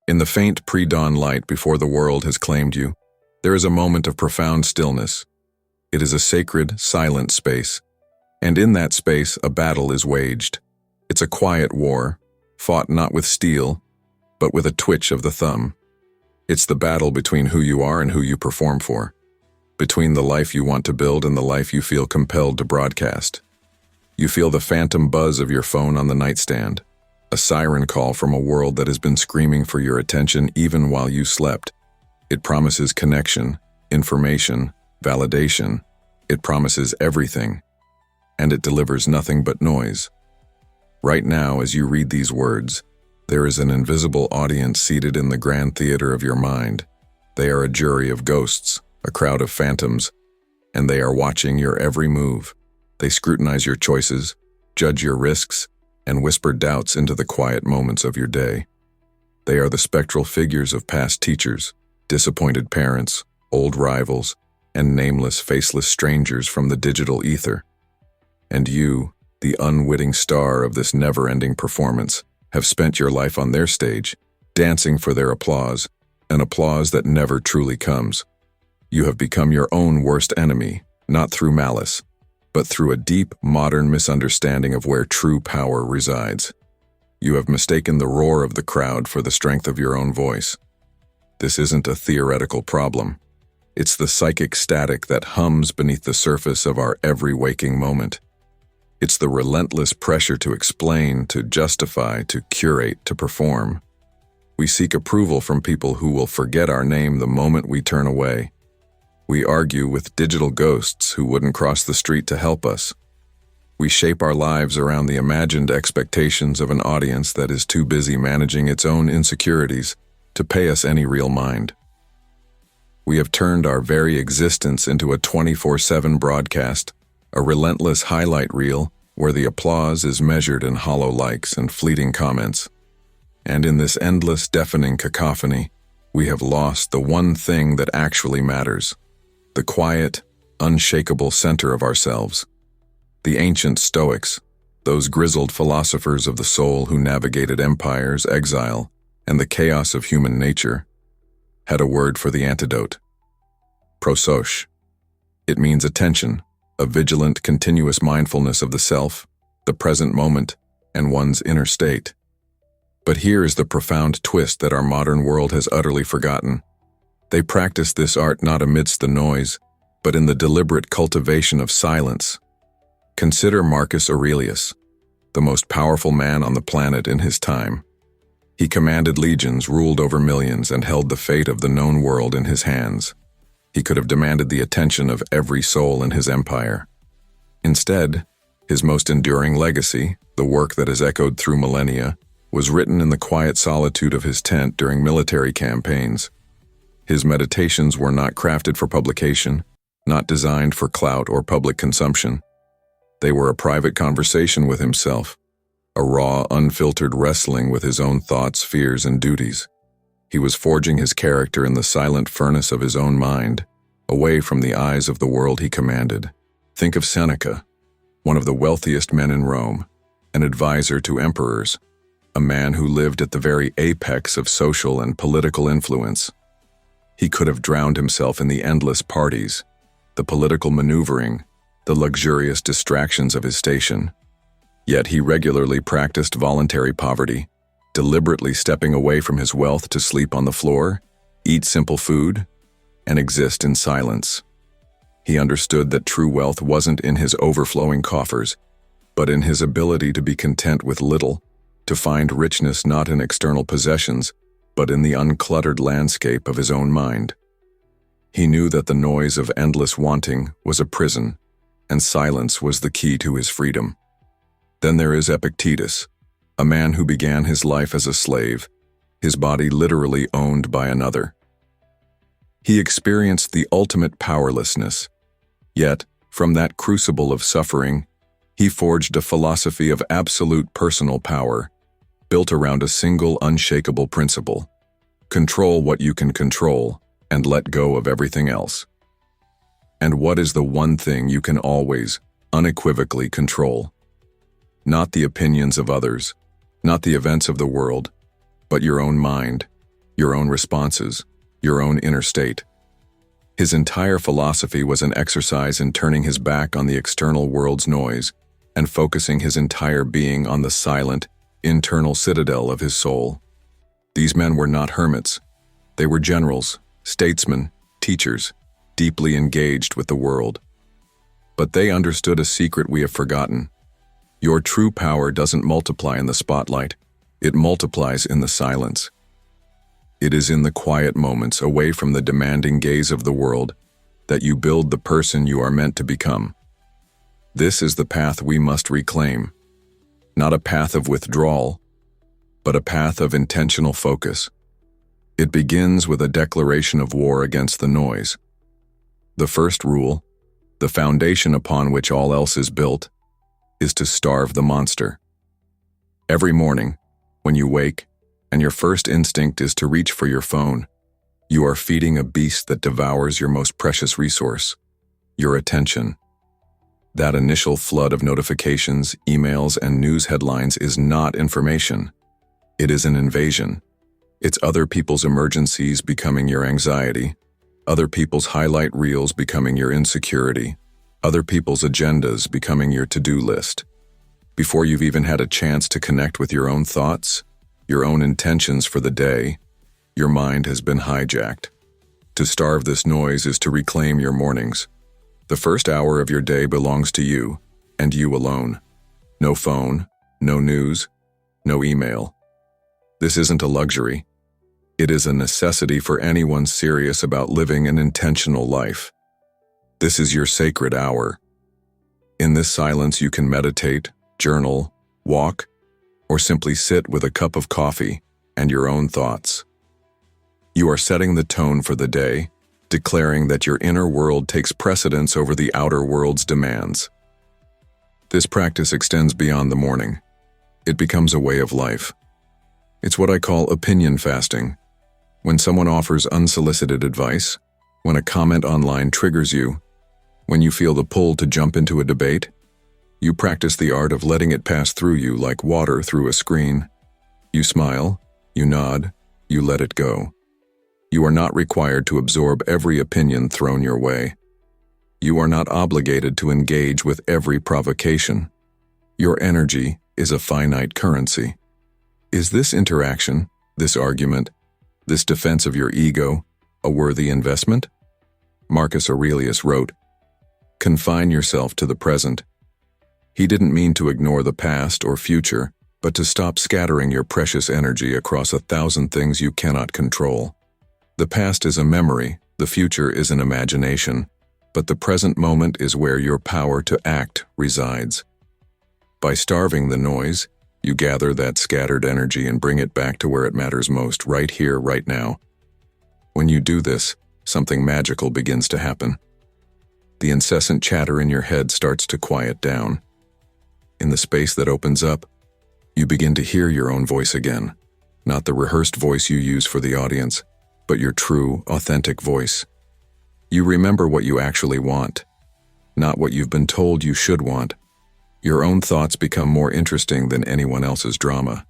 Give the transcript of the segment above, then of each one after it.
In the faint pre-dawn light before the world has claimed you, there is a moment of profound stillness. It is a sacred, silent space, and in that space a battle is waged. It's a quiet war, fought not with steel, but with a twitch of the thumb. It's the battle between who you are and who you perform for, between the life you want to build and the life you feel compelled to broadcast. You feel the phantom buzz of your phone on the nightstand, a siren call from a world that has been screaming for your attention even while you slept. It promises connection, information, validation. It promises everything, and it delivers nothing but noise. Right now, as you read these words, there is an invisible audience seated in the grand theater of your mind. They are a jury of ghosts, a crowd of phantoms, and they are watching your every move. They scrutinize your choices, judge your risks, and whisper doubts into the quiet moments of your day. They are the spectral figures of past teachers, disappointed parents, old rivals, and nameless, faceless strangers from the digital ether. And you, the unwitting star of this never-ending performance, have spent your life on their stage, dancing for their applause, an applause that never truly comes. You have become your own worst enemy, not through malice, but through a deep, modern misunderstanding of where true power resides. You have mistaken the roar of the crowd for the strength of your own voice. This isn't a theoretical problem. It's the psychic static that hums beneath the surface of our every waking moment. It's the relentless pressure to explain, to justify, to curate, to perform. We seek approval from people who will forget our name the moment we turn away. We argue with digital ghosts who wouldn't cross the street to help us. We shape our lives around the imagined expectations of an audience that is too busy managing its own insecurities to pay us any real mind. We have turned our very existence into a 24/7 broadcast, a relentless highlight reel where the applause is measured in hollow likes and fleeting comments. And in this endless, deafening cacophony, we have lost the one thing that actually matters, the quiet, unshakable center of ourselves. The ancient Stoics, those grizzled philosophers of the soul who navigated empires, exile, and the chaos of human nature, had a word for the antidote: prosos. It means attention, a vigilant, continuous mindfulness of the self, the present moment, and one's inner state. But here is the profound twist that our modern world has utterly forgotten. They practice this art not amidst the noise, but in the deliberate cultivation of silence. Consider Marcus Aurelius, the most powerful man on the planet in his time. He commanded legions, ruled over millions, and held the fate of the known world in his hands. He could have demanded the attention of every soul in his empire. Instead, his most enduring legacy, the work that has echoed through millennia, was written in the quiet solitude of his tent during military campaigns. His meditations were not crafted for publication, not designed for clout or public consumption. They were a private conversation with himself, a raw, unfiltered wrestling with his own thoughts, fears, and duties. He was forging his character in the silent furnace of his own mind, away from the eyes of the world he commanded. Think of Seneca, one of the wealthiest men in Rome, an advisor to emperors, a man who lived at the very apex of social and political influence. He could have drowned himself in the endless parties, the political maneuvering, the luxurious distractions of his station. Yet he regularly practiced voluntary poverty, deliberately stepping away from his wealth to sleep on the floor, eat simple food, and exist in silence. He understood that true wealth wasn't in his overflowing coffers, but in his ability to be content with little, to find richness not in external possessions, but in the uncluttered landscape of his own mind. He knew that the noise of endless wanting was a prison, and silence was the key to his freedom. Then there is Epictetus, a man who began his life as a slave, his body literally owned by another. He experienced the ultimate powerlessness, yet, from that crucible of suffering, he forged a philosophy of absolute personal power, built around a single unshakable principle: control what you can control and let go of everything else. And what is the one thing you can always, unequivocally control? Not the opinions of others, not the events of the world, but your own mind, your own responses, your own inner state. His entire philosophy was an exercise in turning his back on the external world's noise and focusing his entire being on the silent, internal citadel of his soul. These men were not hermits. They were generals, statesmen, teachers, deeply engaged with the world. But they understood a secret we have forgotten. Your true power doesn't multiply in the spotlight. It multiplies in the silence. It is in the quiet moments, away from the demanding gaze of the world, that you build the person you are meant to become. This is the path we must reclaim. Not a path of withdrawal, but a path of intentional focus. It begins with a declaration of war against the noise. The first rule, the foundation upon which all else is built, is to starve the monster. Every morning, when you wake, and your first instinct is to reach for your phone, you are feeding a beast that devours your most precious resource, your attention. That initial flood of notifications, emails, and news headlines is not information. It is an invasion. It's other people's emergencies becoming your anxiety, other people's highlight reels becoming your insecurity, other people's agendas becoming your to-do list. Before you've even had a chance to connect with your own thoughts, your own intentions for the day, your mind has been hijacked. To starve this noise is to reclaim your mornings. The first hour of your day belongs to you, and you alone. No phone, no news, no email. This isn't a luxury. It is a necessity for anyone serious about living an intentional life. This is your sacred hour. In this silence you can meditate, journal, walk, or simply sit with a cup of coffee and your own thoughts. You are setting the tone for the day, declaring that your inner world takes precedence over the outer world's demands. This practice extends beyond the morning. It becomes a way of life. It's what I call opinion fasting. When someone offers unsolicited advice, when a comment online triggers you, when you feel the pull to jump into a debate, you practice the art of letting it pass through you like water through a screen. You smile, you nod, you let it go. You are not required to absorb every opinion thrown your way. You are not obligated to engage with every provocation. Your energy is a finite currency. Is this interaction, this argument, this defense of your ego, a worthy investment? Marcus Aurelius wrote, "Confine yourself to the present." He didn't mean to ignore the past or future, but to stop scattering your precious energy across 1,000 things you cannot control. The past is a memory, the future is an imagination, but the present moment is where your power to act resides. By starving the noise, you gather that scattered energy and bring it back to where it matters most, right here, right now. When you do this, something magical begins to happen. The incessant chatter in your head starts to quiet down. In the space that opens up, you begin to hear your own voice again, not the rehearsed voice you use for the audience, but your true, authentic voice. You remember what you actually want, not what you've been told you should want. Your own thoughts become more interesting than anyone else's drama.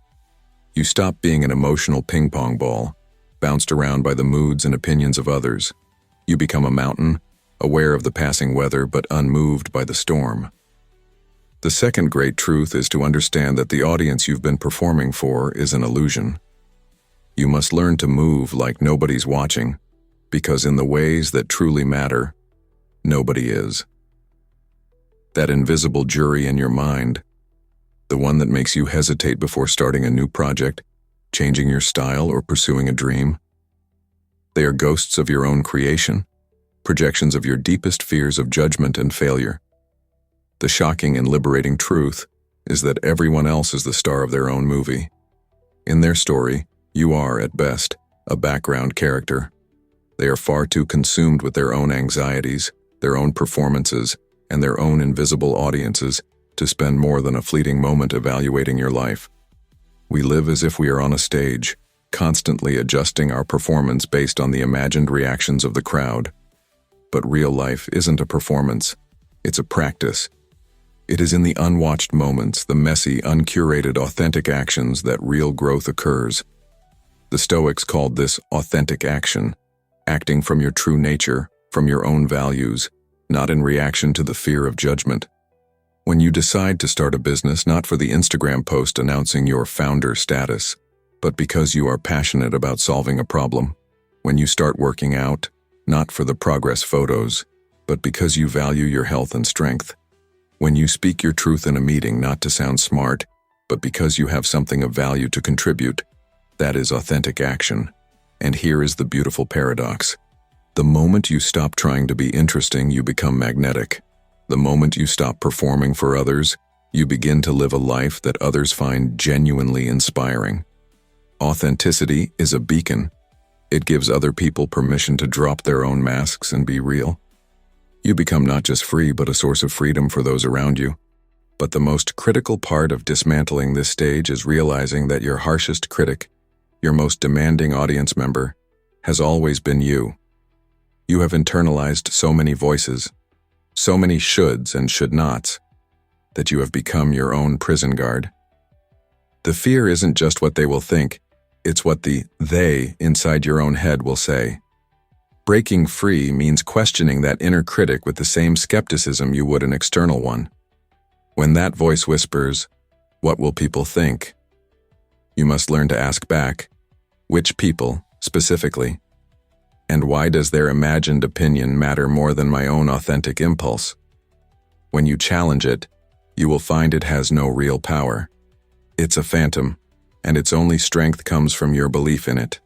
You stop being an emotional ping-pong ball, bounced around by the moods and opinions of others. You become a mountain, aware of the passing weather but unmoved by the storm. The second great truth is to understand that the audience you've been performing for is an illusion. You must learn to move like nobody's watching, because in the ways that truly matter, nobody is. That invisible jury in your mind, the one that makes you hesitate before starting a new project, changing your style, or pursuing a dream, they are ghosts of your own creation, projections of your deepest fears of judgment and failure. The shocking and liberating truth is that everyone else is the star of their own movie. In their story, you are, at best, a background character. They are far too consumed with their own anxieties, their own performances, and their own invisible audiences to spend more than a fleeting moment evaluating your life. We live as if we are on a stage, constantly adjusting our performance based on the imagined reactions of the crowd. But real life isn't a performance, it's a practice. It is in the unwatched moments, the messy, uncurated, authentic actions that real growth occurs. The Stoics called this authentic action, acting from your true nature, from your own values, not in reaction to the fear of judgment. When you decide to start a business not for the Instagram post announcing your founder status, but because you are passionate about solving a problem. When you start working out, not for the progress photos, but because you value your health and strength. When you speak your truth in a meeting not to sound smart, but because you have something of value to contribute. That is authentic action. And here is the beautiful paradox. The moment you stop trying to be interesting, you become magnetic. The moment you stop performing for others, you begin to live a life that others find genuinely inspiring. Authenticity is a beacon. It gives other people permission to drop their own masks and be real. You become not just free, but a source of freedom for those around you. But the most critical part of dismantling this stage is realizing that your harshest critic, your most demanding audience member, has always been you. You have internalized so many voices, so many shoulds and should nots, that you have become your own prison guard. The fear isn't just what they will think, it's what the they inside your own head will say. Breaking free means questioning that inner critic with the same skepticism you would an external one. When that voice whispers, "What will people think?" you must learn to ask back, which people, specifically? And why does their imagined opinion matter more than my own authentic impulse? When you challenge it, you will find it has no real power. It's a phantom, and its only strength comes from your belief in it.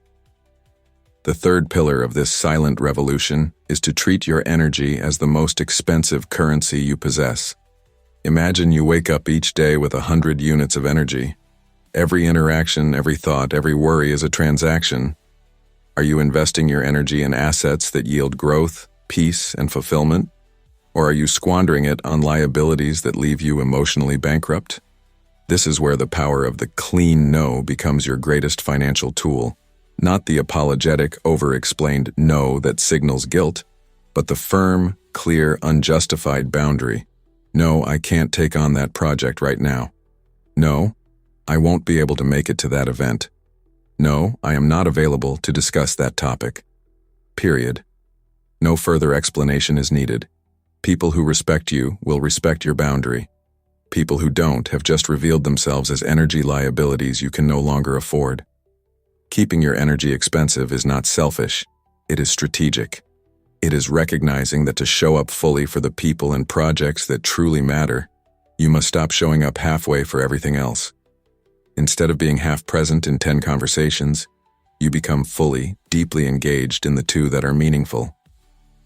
The third pillar of this silent revolution is to treat your energy as the most expensive currency you possess. Imagine you wake up each day with 100 units of energy. Every interaction, every thought, every worry is a transaction. Are you investing your energy in assets that yield growth, peace, and fulfillment? Or are you squandering it on liabilities that leave you emotionally bankrupt? This is where the power of the clean no becomes your greatest financial tool. Not the apologetic, over-explained no that signals guilt, but the firm, clear, unjustified boundary. No, I can't take on that project right now. No, I won't be able to make it to that event. No, I am not available to discuss that topic. Period. No further explanation is needed. People who respect you will respect your boundary. People who don't have just revealed themselves as energy liabilities you can no longer afford. Keeping your energy expensive is not selfish, it is strategic. It is recognizing that to show up fully for the people and projects that truly matter, you must stop showing up halfway for everything else. Instead of being half present in 10 conversations, you become fully, deeply engaged in the 2 that are meaningful.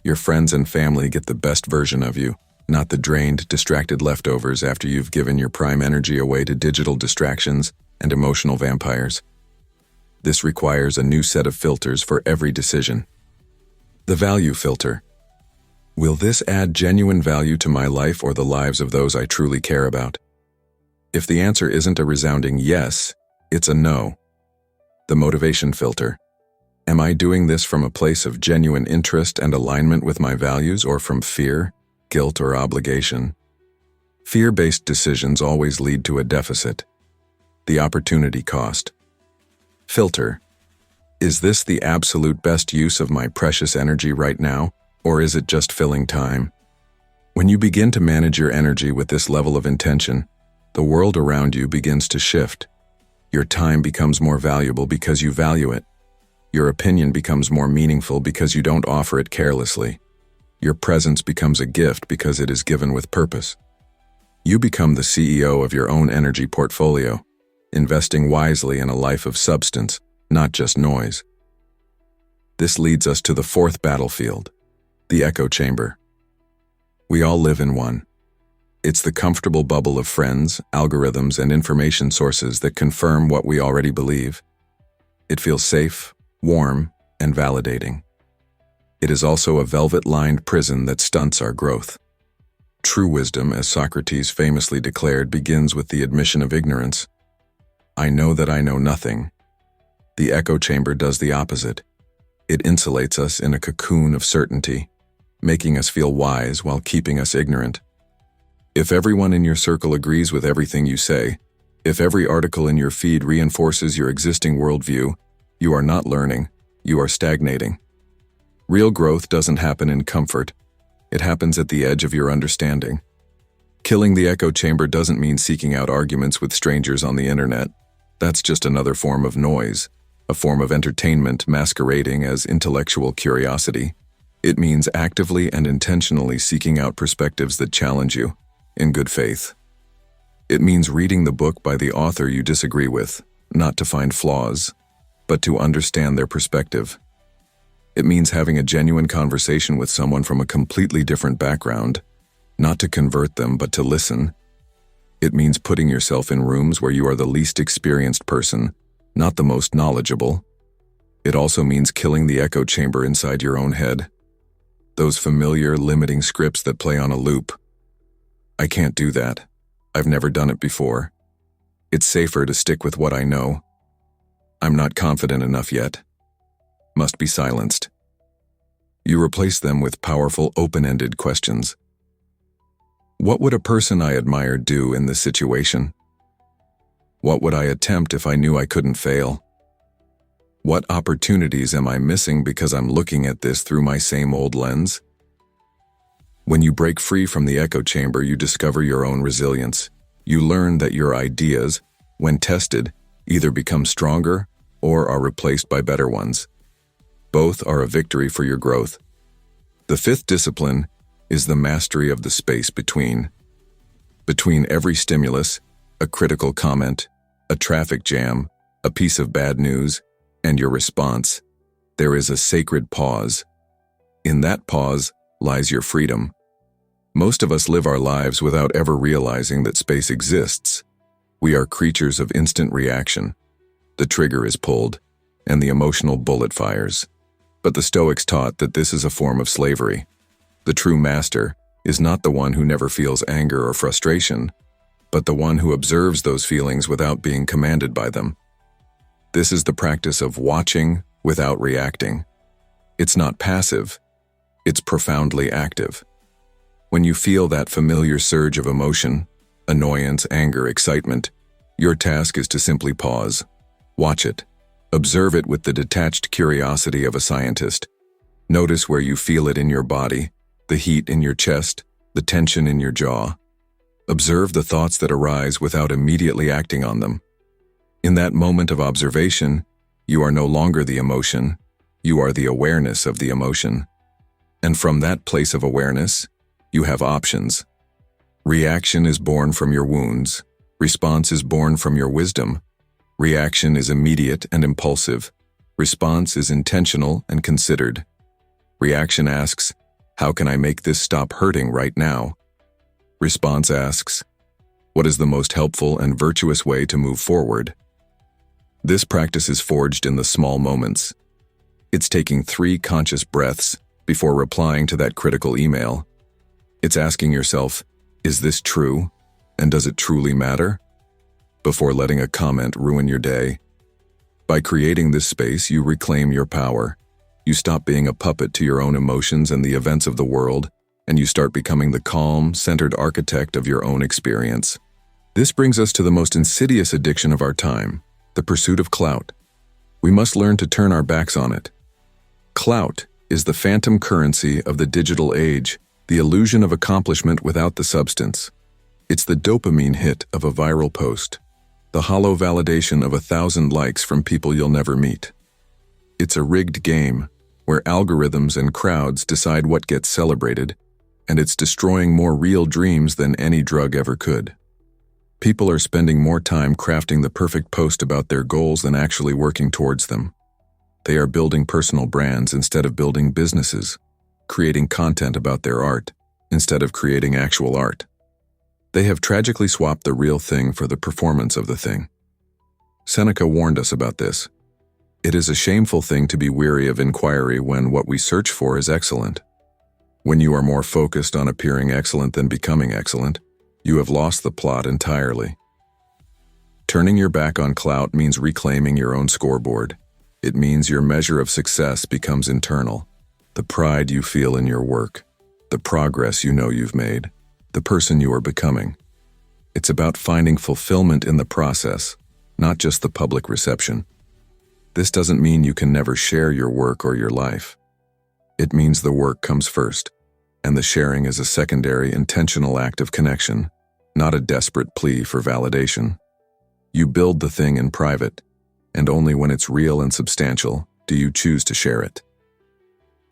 Your friends and family get the best version of you, not the drained, distracted leftovers after you've given your prime energy away to digital distractions and emotional vampires. This requires a new set of filters for every decision. The value filter. Will this add genuine value to my life or the lives of those I truly care about? If the answer isn't a resounding yes, it's a no. The motivation filter. Am I doing this from a place of genuine interest and alignment with my values or from fear, guilt, or obligation? Fear-based decisions always lead to a deficit. The opportunity cost. Filter. Is this the absolute best use of my precious energy right now, or is it just filling time? When you begin to manage your energy with this level of intention, the world around you begins to shift. Your time becomes more valuable because you value it. Your opinion becomes more meaningful because you don't offer it carelessly. Your presence becomes a gift because it is given with purpose. You become the CEO of your own energy portfolio, investing wisely in a life of substance, not just noise. This leads us to the 4th battlefield, the echo chamber. We all live in one. It's the comfortable bubble of friends, algorithms, and information sources that confirm what we already believe. It feels safe, warm, and validating. It is also a velvet-lined prison that stunts our growth. True wisdom, as Socrates famously declared, begins with the admission of ignorance. I know that I know nothing. The echo chamber does the opposite. It insulates us in a cocoon of certainty, making us feel wise while keeping us ignorant. If everyone in your circle agrees with everything you say, if every article in your feed reinforces your existing worldview, You are not learning, you are stagnating. Real growth doesn't happen in comfort. It happens at the edge of your understanding. Killing the echo chamber doesn't mean seeking out arguments with strangers on the internet. That's just another form of noise, a form of entertainment masquerading as intellectual curiosity. It means actively and intentionally seeking out perspectives that challenge you, in good faith. It means reading the book by the author you disagree with, not to find flaws, but to understand their perspective. It means having a genuine conversation with someone from a completely different background, not to convert them, but to listen. It means putting yourself in rooms where you are the least experienced person, not the most knowledgeable. It also means killing the echo chamber inside your own head. Those familiar, limiting scripts that play on a loop. I can't do that. I've never done it before. It's safer to stick with what I know. I'm not confident enough yet. Must be silenced. You replace them with powerful, open-ended questions. What would a person I admire do in this situation? What would I attempt if I knew I couldn't fail? What opportunities am I missing because I'm looking at this through my same old lens? When you break free from the echo chamber, you discover your own resilience. You learn that your ideas, when tested, either become stronger or are replaced by better ones. Both are a victory for your growth. The fifth discipline is the mastery of the space between. Between every stimulus, a critical comment, a traffic jam, a piece of bad news, and your response, there is a sacred pause. In that pause lies your freedom. Most of us live our lives without ever realizing that space exists. We are creatures of instant reaction. The trigger is pulled, and the emotional bullet fires. But the Stoics taught that this is a form of slavery. The true master is not the one who never feels anger or frustration, but the one who observes those feelings without being commanded by them. This is the practice of watching without reacting. It's not passive, it's profoundly active. When you feel that familiar surge of emotion, annoyance, anger, excitement, your task is to simply pause. Watch it. Observe it with the detached curiosity of a scientist. Notice where you feel it in your body, the heat in your chest, the tension in your jaw. Observe the thoughts that arise without immediately acting on them. In that moment of observation, you are no longer the emotion, you are the awareness of the emotion. And from that place of awareness, you have options. Reaction is born from your wounds. Response is born from your wisdom. Reaction is immediate and impulsive. Response is intentional and considered. Reaction asks, how can I make this stop hurting right now? Response asks, what is the most helpful and virtuous way to move forward? This practice is forged in the small moments. It's taking 3 conscious breaths before replying to that critical email. It's asking yourself, is this true? And does it truly matter? Before letting a comment ruin your day. By creating this space, you reclaim your power. You stop being a puppet to your own emotions and the events of the world, and you start becoming the calm, centered architect of your own experience. This brings us to the most insidious addiction of our time, the pursuit of clout. We must learn to turn our backs on it. Clout is the phantom currency of the digital age, the illusion of accomplishment without the substance. It's the dopamine hit of a viral post, the hollow validation of 1,000 likes from people you'll never meet. It's a rigged game, where algorithms and crowds decide what gets celebrated, and it's destroying more real dreams than any drug ever could. People are spending more time crafting the perfect post about their goals than actually working towards them. They are building personal brands instead of building businesses, creating content about their art instead of creating actual art. They have tragically swapped the real thing for the performance of the thing. Seneca warned us about this. It is a shameful thing to be weary of inquiry when what we search for is excellent. When you are more focused on appearing excellent than becoming excellent, you have lost the plot entirely. Turning your back on clout means reclaiming your own scoreboard. It means your measure of success becomes internal. The pride you feel in your work, the progress you know you've made, the person you are becoming. It's about finding fulfillment in the process, not just the public reception. This doesn't mean you can never share your work or your life. It means the work comes first, and the sharing is a secondary, intentional act of connection, not a desperate plea for validation. You build the thing in private, and only when it's real and substantial do you choose to share it.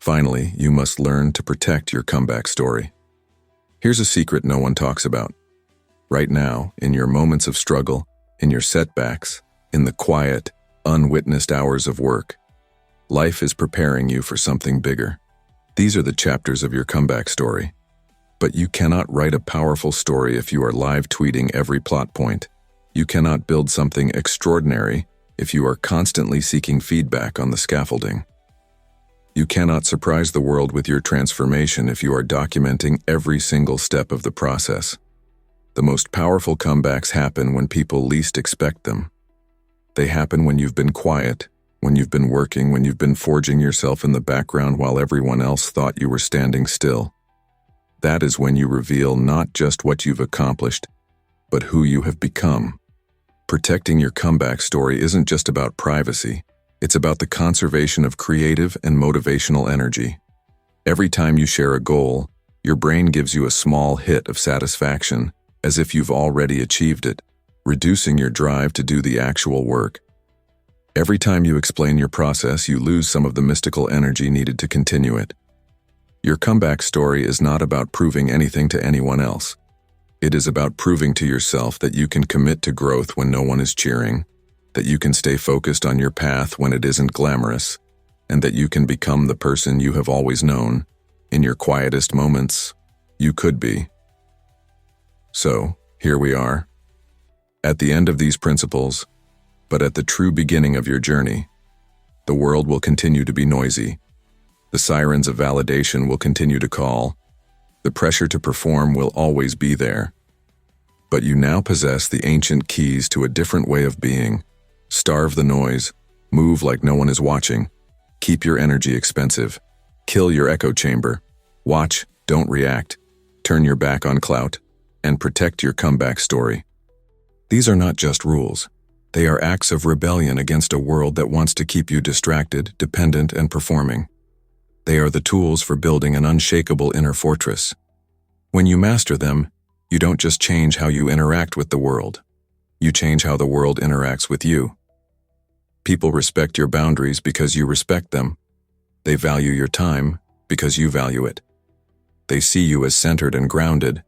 Finally, you must learn to protect your comeback story. Here's a secret no one talks about. Right now, in your moments of struggle, in your setbacks, in the quiet, unwitnessed hours of work, life is preparing you for something bigger. These are the chapters of your comeback story. But you cannot write a powerful story if you are live tweeting every plot point. You cannot build something extraordinary if you are constantly seeking feedback on the scaffolding. You cannot surprise the world with your transformation if you are documenting every single step of the process. The most powerful comebacks happen when people least expect them. They happen when you've been quiet, when you've been working, when you've been forging yourself in the background while everyone else thought you were standing still. That is when you reveal not just what you've accomplished, but who you have become. Protecting your comeback story isn't just about privacy. It's about the conservation of creative and motivational energy. Every time you share a goal, your brain gives you a small hit of satisfaction, as if you've already achieved it, reducing your drive to do the actual work. Every time you explain your process, you lose some of the mystical energy needed to continue it. Your comeback story is not about proving anything to anyone else. It is about proving to yourself that you can commit to growth when no one is cheering, that you can stay focused on your path when it isn't glamorous, and that you can become the person you have always known. In your quietest moments, you could be. So, here we are, at the end of these principles, but at the true beginning of your journey. The world will continue to be noisy. The sirens of validation will continue to call. The pressure to perform will always be there. But you now possess the ancient keys to a different way of being. Starve the noise, move like no one is watching, keep your energy expensive, kill your echo chamber, watch, don't react, turn your back on clout, and protect your comeback story. These are not just rules. They are acts of rebellion against a world that wants to keep you distracted, dependent, and performing. They are the tools for building an unshakable inner fortress. When you master them, you don't just change how you interact with the world. You change how the world interacts with you. People respect your boundaries because you respect them. They value your time because you value it. They see you as centered and grounded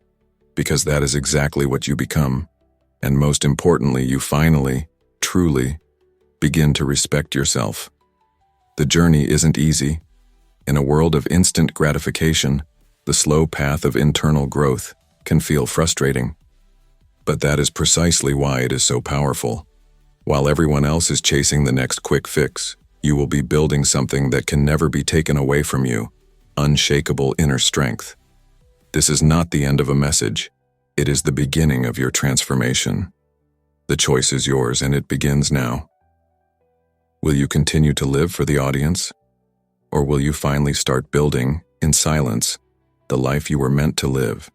because that is exactly what you become. And most importantly, you finally, truly, begin to respect yourself. The journey isn't easy. In a world of instant gratification, the slow path of internal growth can feel frustrating. But that is precisely why it is so powerful. While everyone else is chasing the next quick fix, you will be building something that can never be taken away from you, unshakable inner strength. This is not the end of a message. It is the beginning of your transformation. The choice is yours, and it begins now. Will you continue to live for the audience? Or will you finally start building, in silence, the life you were meant to live?